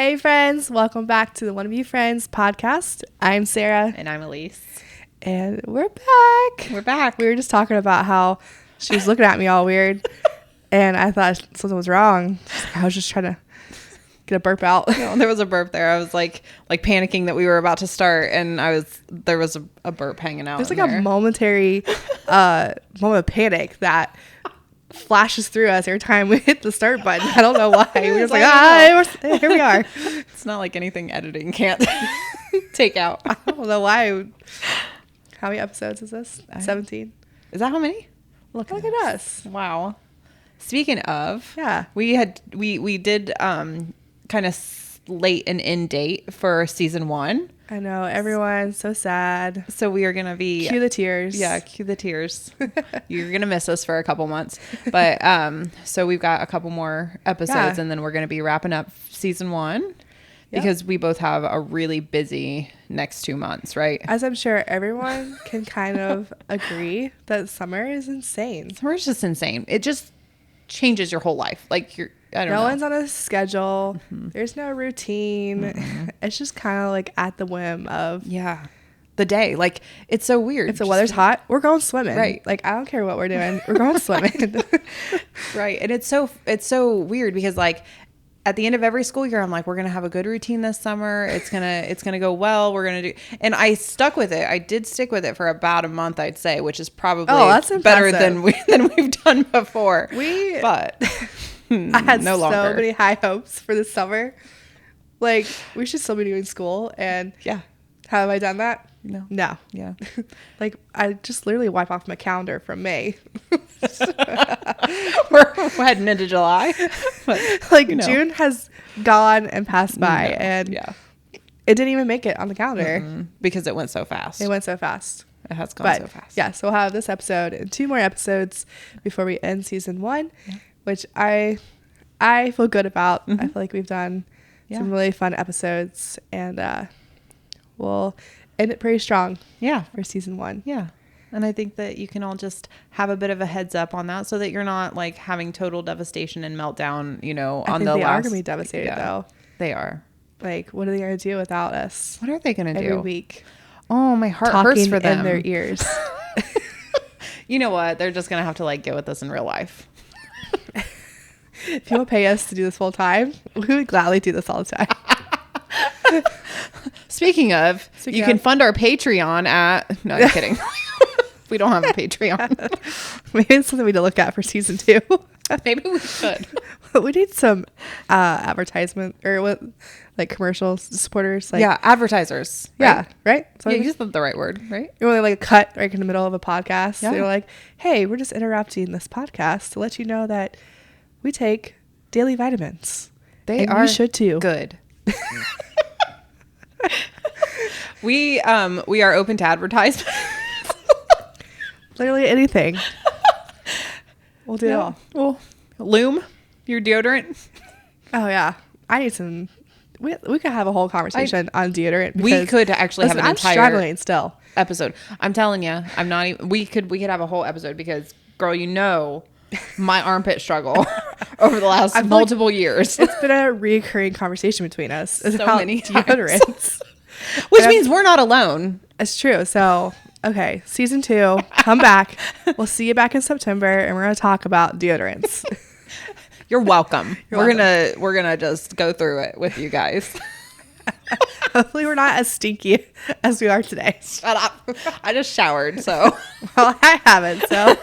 Hey friends, welcome back to the One of You Friends podcast. I'm Sarah. And I'm Elyse. And we're back. We're back. We were just talking about how she was looking at me all weird. And I thought something was wrong. I was just trying to get a burp out. No, there was a burp there. I was like panicking that we were about to start, and there was a burp hanging out. There's like a momentary moment of panic that flashes through us every time we hit the start button. I don't know why. We're just like, here we are. It's not like anything editing can't take out. I don't know why. How many episodes is this? 17. Is that how many? Look at us. Wow. Speaking of, yeah, we did kind of slate an end date for season 1. I know, everyone's so sad. So we are gonna be cue the tears. Yeah, cue the tears. You're gonna miss us for a couple months, but so we've got a couple more episodes, and then we're gonna be wrapping up season 1 because we both have a really busy next 2 months, right? As I'm sure everyone can kind of agree that summer is insane. Summer's just insane. It just changes your whole life. Like I don't know. No one's on a schedule. Mm-hmm. There's no routine. Mm-hmm. It's just kind of like at the whim of the day. Like, it's so weird. If the weather's hot, we're going swimming. Right. Like, I don't care what we're doing. We're going swimming. Right. And it's so weird because like at the end of every school year, I'm like, we're going to have a good routine this summer. It's going to go well. We're going to do, and I stuck with it. I did stick with it for about a month, I'd say, which is probably better than we've done before. But I had no longer. So many high hopes for the summer. Like, we should still be doing school. And have I done that? No. Yeah. Like, I just literally wipe off my calendar from May. We're heading into July. But, like, June has gone and passed by. And it didn't even make it on the calendar. Mm-hmm. Because it went so fast. It went so fast. It has gone so fast. Yeah, so we'll have this episode and 2 more episodes before we end season 1. Yeah. Which I feel good about. Mm-hmm. I feel like we've done some really fun episodes, and we'll end it pretty strong. Yeah, for season 1. Yeah, and I think that you can all just have a bit of a heads up on that, so that you're not like having total devastation and meltdown. You know, I think they are gonna be devastated though. They are. Like, what are they gonna do without us? What are they gonna do every week? Oh, my heart hurts for them. In their ears. You know what? They're just gonna have to like get with us in real life. If you want to pay us to do this full time, we would gladly do this all the time. Speaking of, you can fund our Patreon at... No, I'm kidding. We don't have a Patreon. Maybe it's something we need to look at for season 2. Maybe we should. We need some advertisement or what, like commercial supporters. Like, advertisers. Right? Yeah, right? So you used the right word, right? You want like a cut right in the middle of a podcast. Yeah. They're like, hey, we're just interrupting this podcast to let you know that we take daily vitamins. You should too. Good. We are open to advertisement. Literally anything. We'll do it all. Well, Loom, your deodorant. Oh yeah, I need some. We could have a whole conversation on deodorant. We could actually have an entire struggling still episode. I'm telling you, I'm not even. We could have a whole episode because, girl, you know, my armpit struggle over the last multiple years. It's been a recurring conversation between us. So many deodorants. Which means we're not alone. It's true. So, okay, season 2, come back. We'll see you back in September, and we're going to talk about deodorants. You're welcome. We're gonna just go through it with you guys. Hopefully we're not as stinky as we are today. Shut up. I just showered, so. Well, I haven't, so.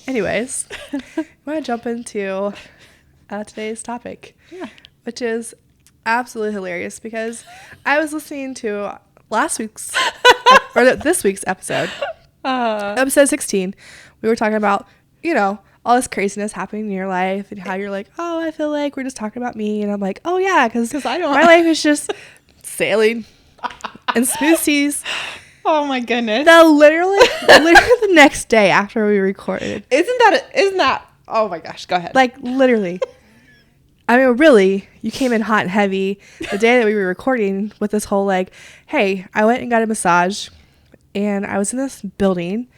Anyways, I want to jump into today's topic, which is absolutely hilarious because I was listening to this week's episode, episode 16. We were talking about, all this craziness happening in your life and how you're like, oh, I feel like we're just talking about me. And I'm like, oh yeah, because my life is just sailing in smooth seas. Oh my goodness. Literally the next day after we recorded. Isn't that, oh my gosh, go ahead. Like literally. I mean, really, you came in hot and heavy the day that we were recording with this whole like, hey, I went and got a massage and I was in this building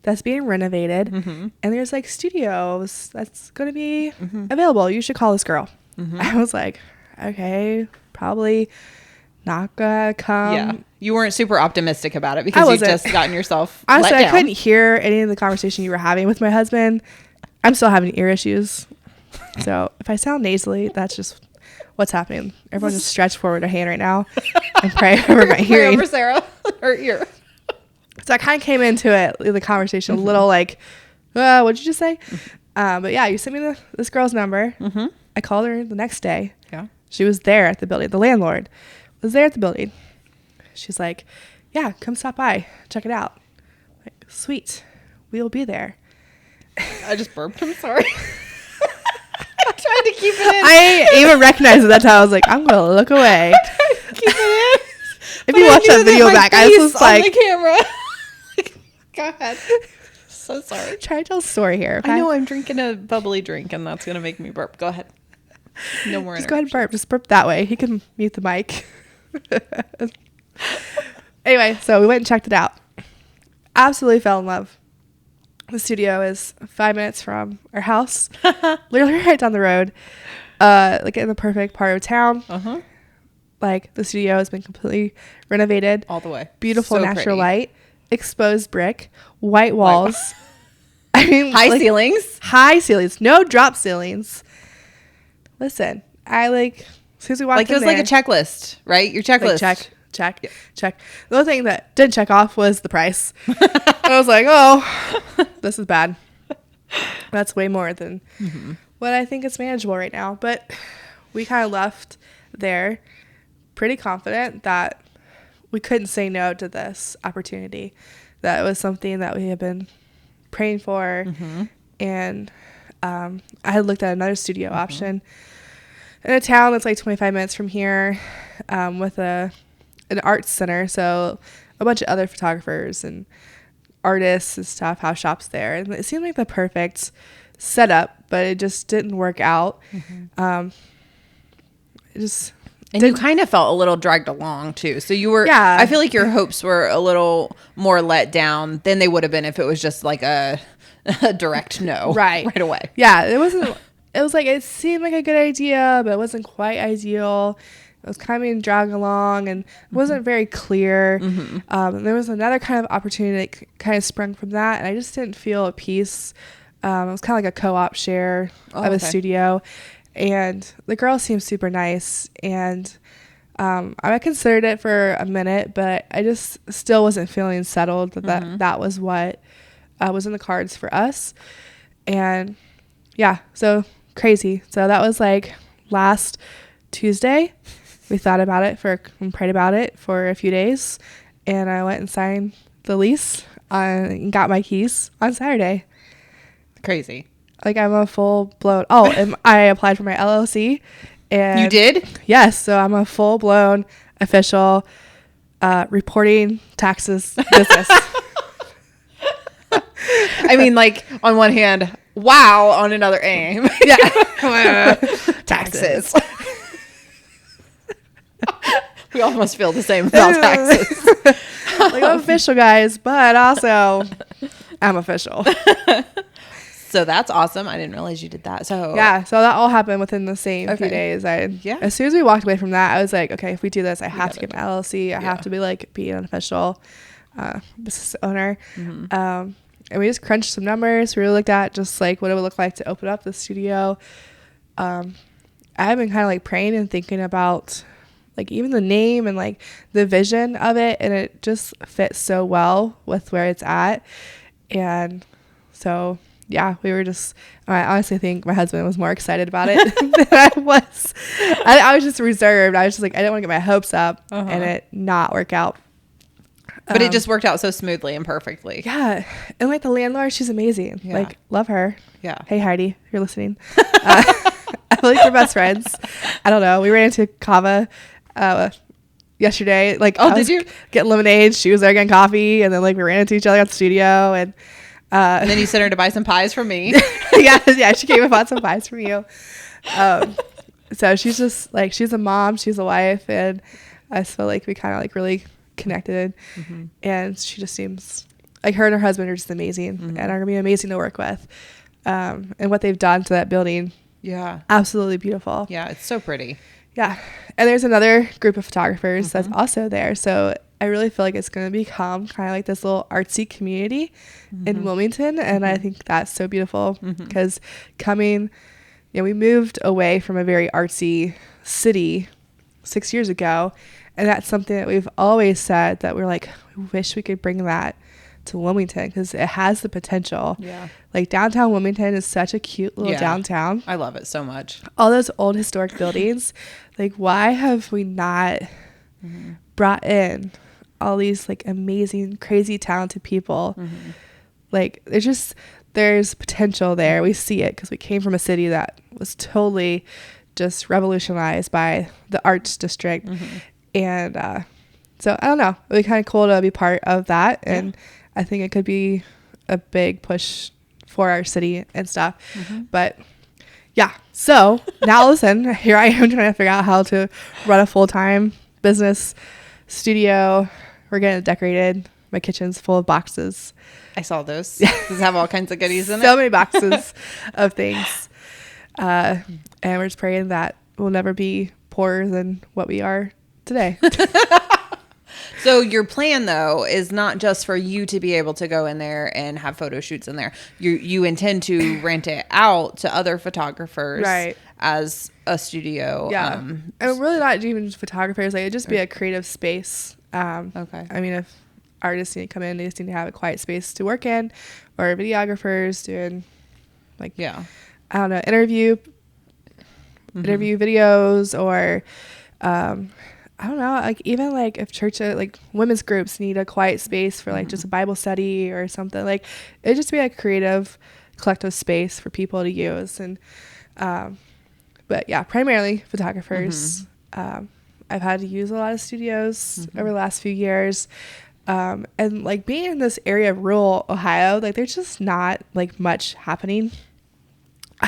that's being renovated and there's like studios that's going to be available. You should call this girl. I was like, okay, probably not gonna come. Yeah. You weren't super optimistic about it because you've just gotten yourself honestly, let down. I couldn't hear any of the conversation you were having with my husband. I'm still having ear issues. So if I sound nasally, that's just what's happening. Everyone just stretch forward a hand right now and pray over my hearing. Pray over Sarah, her ear. So I kind of came into it, the conversation, a little like, what'd you just say? But yeah, you sent me this girl's number. I called her the next day. Yeah. She was there at the building. The landlord was there at the building. She's like, yeah, come stop by. Check it out. Like, sweet. We'll be there. I just burped. I'm sorry. I tried to keep it in. I even recognized it. That's how I was like, I'm going to look away. Keep it in. If you watch that video back, I was just like, on the camera. Go ahead. So sorry. Try to tell a story here. Okay? I know I'm drinking a bubbly drink and that's going to make me burp. Go ahead. No more. Just go ahead and burp. Just burp that way. He can mute the mic. Anyway, so we went and checked it out. Absolutely fell in love. The studio is 5 minutes from our house. Literally right down the road. Like in the perfect part of town. Like the studio has been completely renovated. All the way. Beautiful So natural pretty. light. Exposed brick. White walls. I mean, high ceilings. High ceilings. No drop ceilings. Listen, I like, as soon as we walked Like it was in there, like a checklist, right? Your checklist. like check. The only thing that didn't check off was the price. I was like, oh, this is bad. That's way more than what I think is manageable right now. But we kind of left there pretty confident that we couldn't say no to this opportunity. That was something that we had been praying for. And I had looked at another studio option in a town that's like 25 minutes from here, with an arts center. So a bunch of other photographers and artists and stuff have shops there. And it seemed like the perfect setup, but it just didn't work out. It just... And you kind of felt a little dragged along too. So you were, I feel like your hopes were a little more let down than they would have been if it was just like a direct no right away. Yeah, it was like, it seemed like a good idea, but it wasn't quite ideal. It was kind of being dragged along and wasn't very clear. There was another kind of opportunity that kind of sprung from that, and I just didn't feel at peace. It was kind of like a co-op share of a studio. And the girl seemed super nice, and I considered it for a minute, but I just still wasn't feeling settled that that was what was in the cards for us. And yeah, so crazy. So that was like last Tuesday. We thought about it and prayed about it for a few days, and I went and signed the lease and got my keys on Saturday. Crazy. Like, I'm a full-blown... Oh, and I applied for my LLC. And you did? Yes. So I'm a full-blown official reporting taxes business. I mean, like, on one hand, wow. On another, aim. Yeah. Taxes. We almost feel the same about taxes. Like, I'm official, guys, but also I'm official. So that's awesome. I didn't realize you did that. So yeah, so that all happened within the same few days. As soon as we walked away from that, I was like, okay, if we do this, I have to get my LLC. I have to be an official business owner. And we just crunched some numbers. We really looked at just like what it would look like to open up the studio. I have been kind of like praying and thinking about like even the name and like the vision of it, and it just fits so well with where it's at. And so yeah, we were just, I honestly think my husband was more excited about it than I was. I was just reserved. I was just like, I didn't want to get my hopes up and it not work out. But it just worked out so smoothly and perfectly. Yeah. And like the landlord, she's amazing. Yeah. Like, love her. Yeah. Hey, Heidi, if you're listening. I feel like we're best friends. I don't know. We ran into Kava yesterday. Like, did you? Getting lemonade. She was there getting coffee. And then like we ran into each other at the studio. And then you sent her to buy some pies for me. yeah, she came and bought some pies from you. So she's just like, she's a mom, she's a wife, and I just feel like we kind of like really connected. And she just seems like her and her husband are just amazing and are gonna be amazing to work with. And what they've done to that building Yeah. Absolutely beautiful. Yeah. It's so pretty. Yeah. And there's another group of photographers that's also there. So I really feel like it's going to become kind of like this little artsy community in Wilmington. And I think that's so beautiful because we moved away from a very artsy city 6 years ago. And that's something that we've always said that we're like, we wish we could bring that to Wilmington because it has the potential. Yeah. Like downtown Wilmington is such a cute little downtown. I love it so much. All those old historic buildings. Like, why have we not brought in all these like amazing, crazy, talented people? Like, there's potential there. We see it because we came from a city that was totally just revolutionized by the arts district. And so I don't know. It would be kind of cool to be part of that. And I think it could be a big push for our city and stuff. But yeah. So now listen, here I am trying to figure out how to run a full-time business studio. We're getting it decorated. My kitchen's full of boxes. I saw those. Does it have all kinds of goodies in it? So many boxes of things. And we're just praying that we'll never be poorer than what we are today. So your plan though is not just for you to be able to go in there and have photo shoots in there. You intend to rent it out to other photographers, right, as a studio. Yeah, and really not even photographers. Like it'd just be a creative space. Okay. I mean, if artists need to come in, they just need to have a quiet space to work in, or videographers doing like I don't know, interview videos, or I don't know, like even like if church, like women's groups need a quiet space for like just a Bible study or something, like it'd just be a creative collective space for people to use. And but yeah, primarily photographers. I've had to use a lot of studios over the last few years, and like being in this area of rural Ohio, like there's just not like much happening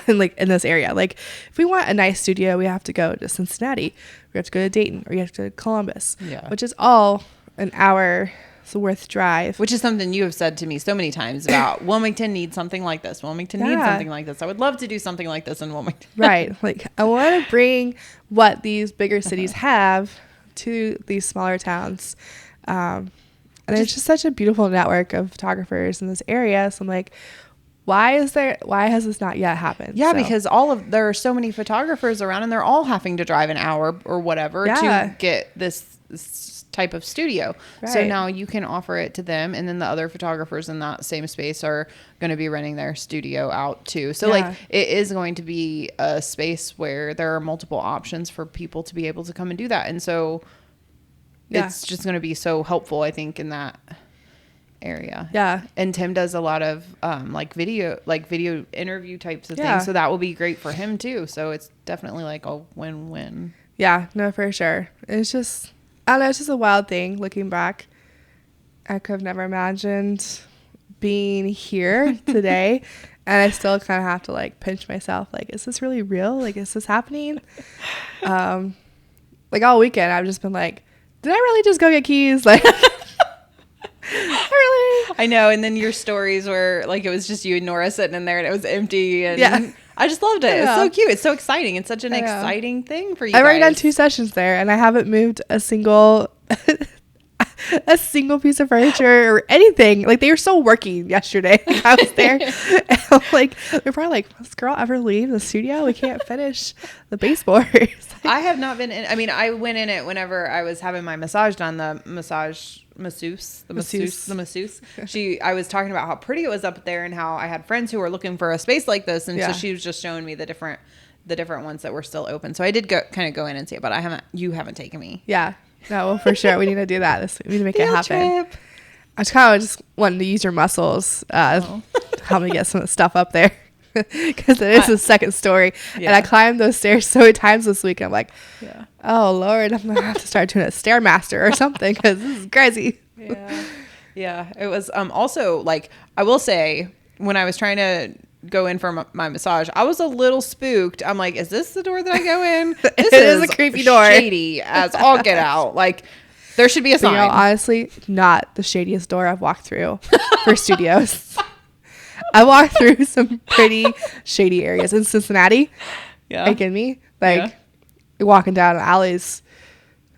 like in this area. Like if we want a nice studio, we have to go to Cincinnati, we have to go to Dayton, or you have to go to Columbus, which is all an hour's worth drive. Which is something you have said to me so many times about Wilmington needs something like this. Wilmington needs something like this. I would love to do something like this in Wilmington. Right. Like I want to bring what these bigger cities have to these smaller towns. And it's just such a beautiful network of photographers in this area. So I'm like, why has this not yet happened? Yeah, because there are so many photographers around and they're all having to drive an hour or whatever to get this type of studio. Right. So now you can offer it to them, and then the other photographers in that same space are going to be renting their studio out too. So like it is going to be a space where there are multiple options for people to be able to come and do that. And so it's just going to be so helpful, I think, in that area. Yeah. And Tim does a lot of like video interview types of things, so that will be great for him too. So it's definitely like a win-win. Yeah, no, for sure. It's just, I don't know, it's just a wild thing looking back. I could have never imagined being here today, and I still kind of have to like pinch myself, like, is this really real? Like, is this happening? Like all weekend I've just been like, did I really just go get keys? Like I know. And then your stories were like, it was just you and Nora sitting in there and it was empty, and I just loved it. It's so cute. It's so exciting. It's such an exciting thing for you. I've already done 2 sessions there, and I haven't moved a single piece of furniture or anything. Like they were still working yesterday. Like, I was there and I'm like, they're probably like, does this girl ever leave the studio? We can't finish the baseboards. Like, I have not been in. I mean, I went in it whenever I was having my massage done. The masseuse. I was talking about how pretty it was up there and how I had friends who were looking for a space like this, and so she was just showing me the different ones that were still open. So I did go in and see it, but you haven't taken me. Yeah. No, well, for sure. We need to do that. We need to make it happen. Trip. I just wanted to use your muscles. Help me get some stuff up there. Because it is the second story. And I climbed those stairs so many times this week. And I'm like, oh, Lord, I'm going to have to start doing a Stairmaster or something, because this is crazy. Yeah. It was also, like, I will say, when I was trying to go in for my massage, I was a little spooked. I'm like, is this the door that I go in? This is a creepy door. Shady as all get out. Like, there should be a sign. Honestly, not the shadiest door I've walked through for studios. I walked through some pretty shady areas in Cincinnati. Yeah. Are you kidding me? Like, walking down alleys.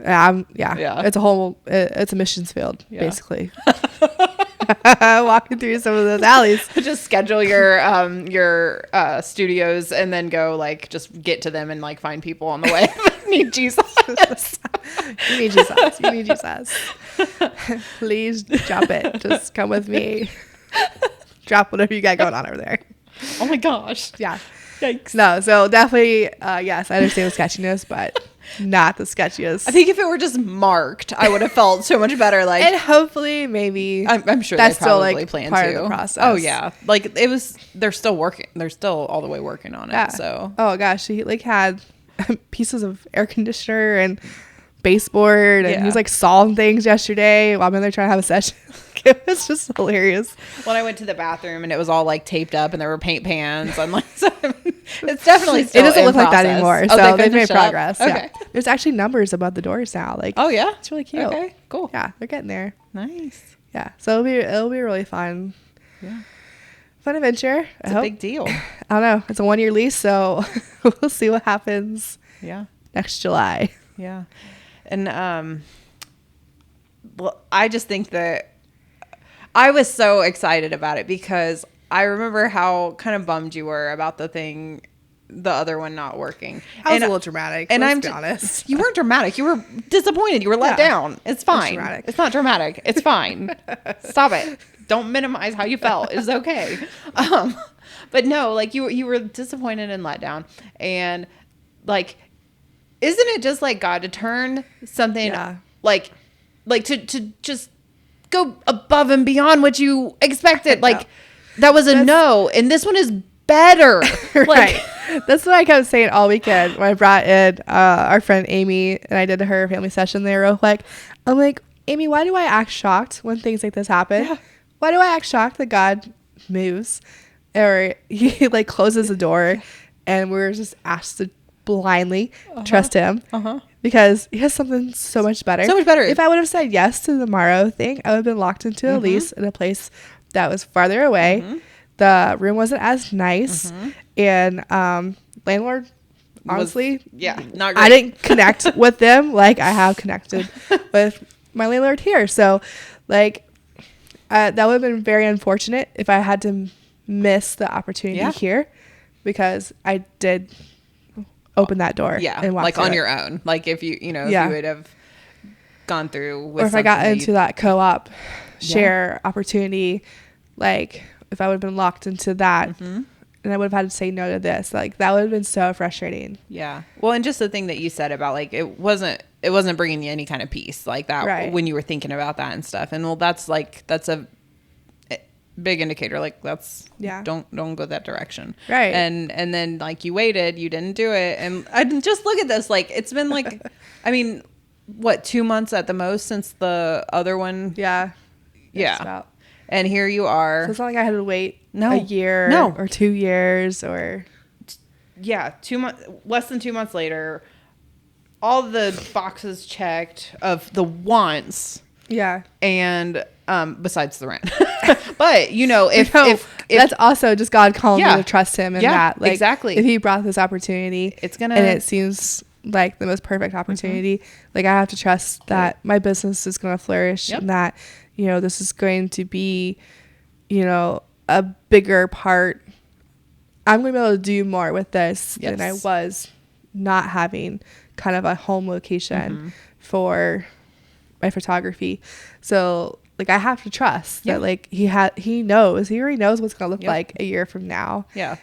It's a missions field, basically. Walking through some of those alleys. Just schedule your studios and then go like just get to them and like find people on the way. Need Jesus. You need Jesus. You need Jesus. Please drop it. Just come with me. Drop whatever you got going on over there. Oh my gosh. Yeah. Yikes. No, so definitely, yes, I understand the sketchiness, but not the sketchiest. I think if it were just marked, I would have felt so much better. Like, and hopefully, maybe I'm sure that's they probably still like plan part to. of the process. Oh yeah, like it was. They're still working. They're still all the way working on it. Yeah. So. Oh gosh, he like had pieces of air conditioner and baseboard, and he was like sawing things yesterday while I'm in there trying to have a session. It was just hilarious. When I went to the bathroom and it was all like taped up and there were paint pans, I'm like, so, it's definitely still it doesn't look process. like that anymore. Oh, So they've made progress. Okay. Yeah, there's actually numbers above the doors now. Like, oh yeah, it's really cute. Okay, cool. Yeah, they're getting there. Nice. Yeah, so it'll be really fun. Yeah. Fun adventure. It's a big deal. I don't know. It's a 1-year lease, so we'll see what happens. Yeah. Next July. Yeah. And well, I just think that I was so excited about it because I remember how kind of bummed you were about the other one not working. I was a little dramatic. And let's be honest. You weren't dramatic. You were disappointed. You were let down. It's fine. It's not dramatic. It's fine. Stop it. Don't minimize how you felt. It's okay. But no, like you were disappointed and let down. And like, isn't it just like God to turn something like to just go above and beyond what you expected? Like that was a no, and this one is better. Right. That's what I kept saying all weekend when I brought in our friend Amy and I did her family session there real quick. I'm like, Amy, why do I act shocked when things like this happen? Yeah. Why do I act shocked that God moves or he like closes the door and we're just asked to blindly trust him because he has something so much better. So much better. If I would have said yes to the Morrow thing, I would have been locked into a lease in a place that was farther away. The room wasn't as nice, and landlord, honestly, not great. I didn't connect with them like I have connected with my landlord here. So, like, that would have been very unfortunate if I had to miss the opportunity here, because I did open that door. Yeah, and like on your own. Like if you if you would have gone through with, or if I got into that co-op share opportunity, like if I would have been locked into that and I would have had to say no to this, like that would have been so frustrating. Yeah. Well, and just the thing that you said about like it wasn't bringing you any kind of peace like that when you were thinking about that and stuff. And well, that's a big indicator. Like that's don't go that direction. Right. And then like you waited, you didn't do it. And I just look at this, like it's been like, I mean, what, 2 months at the most since the other one? Yeah. Yeah. And here you are. So it's not like I had to wait a year or 2 years or. Yeah. 2 months, less than 2 months later, all the boxes checked of the wants. Yeah. And besides the rent. But, if that's also just God calling me to trust him in that. Like, exactly. If he brought this opportunity, and it seems like the most perfect opportunity, like I have to trust that my business is going to flourish and that, this is going to be, a bigger part. I'm going to be able to do more with this than I was not having kind of a home location for my photography. So like I have to trust that like he already knows what's gonna look like a year from now. Yeah.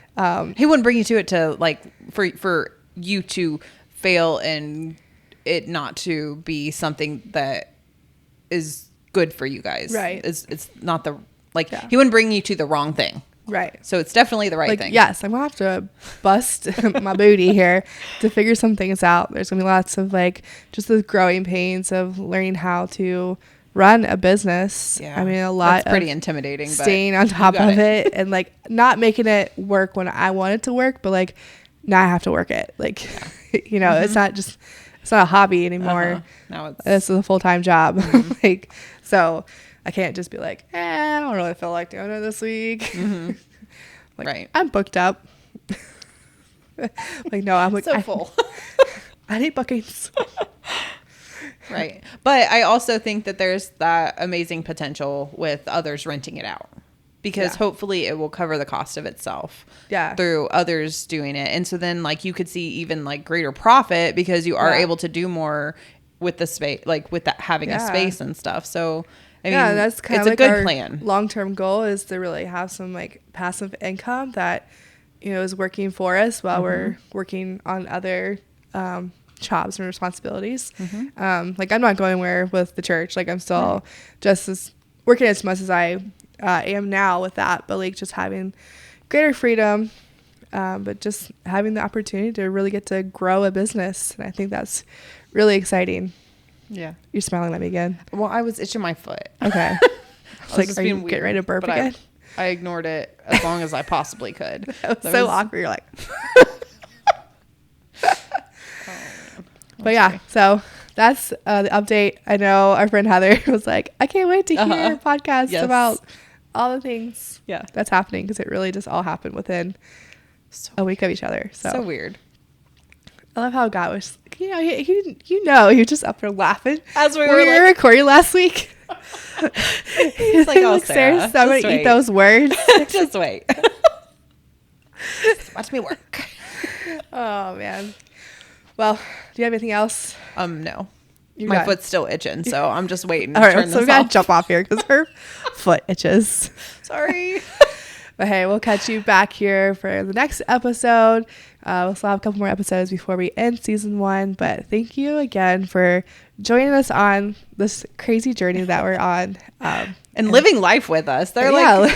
He wouldn't bring you to it to like for you to fail and it not to be something that is good for you guys. Right. It's not he wouldn't bring you to the wrong thing. Right. So it's definitely the right thing. Yes, I'm gonna have to bust my booty here to figure some things out. There's gonna be lots of like just the growing pains of learning how to run a business. Yeah. I mean, a lot That's pretty intimidating. Staying on top of it and like not making it work when I want it to work, but like now I have to work it. Like, it's not a hobby anymore. Now this is a full-time job. Like, so I can't just be like, I don't really feel like doing it this week. Like, right. I'm booked up. Like, no, I'm like, so full. I need bookings. Right. But I also think that there's that amazing potential with others renting it out, because hopefully it will cover the cost of itself through others doing it. And so then like you could see even like greater profit because you are able to do more with the space, like with that having a space and stuff. So I mean, that's kind it's of a like good our plan. Long-term goal is to really have some like passive income that, you know, is working for us while we're working on other jobs and responsibilities. Like I'm not going anywhere with the church. Like I'm still just as working as much as I am now with that, but like just having greater freedom, but just having the opportunity to really get to grow a business. And I think that's really exciting. Yeah. You're smiling at me again. Well, I was itching my foot. Okay. It's like, are you getting ready to burp again? I ignored it as long as I possibly could. That was so awkward. You're like, but yeah, so that's the update. I know our friend Heather was like, I can't wait to hear your podcast about all the things that's happening, because it really just all happened within a week of each other. So weird. I love how God was, he was just up there laughing as we were like, recording last week. He's like, oh, Sarah, so I'm gonna eat those words. Just wait. Just watch me work. Oh man. Well, do you have anything else? No. My foot's still itching, so I'm just waiting. All right, so we gotta jump off here because her foot itches. Sorry. But hey, we'll catch you back here for the next episode. We'll still have a couple more episodes before we end season 1. But thank you again for joining us on this crazy journey that we're on. And living life with us. They're they're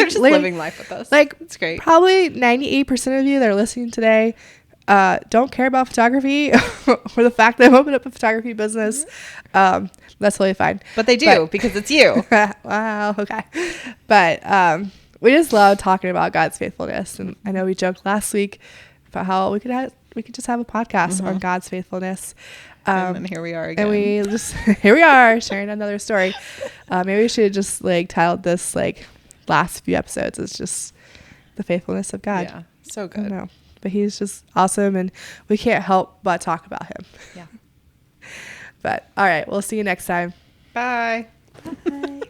just living life with us. Like, it's great. Probably 98% of you that are listening today don't care about photography or the fact that I'm opening up a photography business. That's totally fine. But they do, because it's you. Wow. Okay. But we just love talking about God's faithfulness. And I know we joked last week about how we could just have a podcast on God's faithfulness. And then here we are again. And we just, here we are sharing another story. Maybe we should just like titled this like last few episodes as just the faithfulness of God. Yeah. So good. I don't know. But he's just awesome, and we can't help but talk about him. Yeah. But all right, we'll see you next time. Bye. Bye.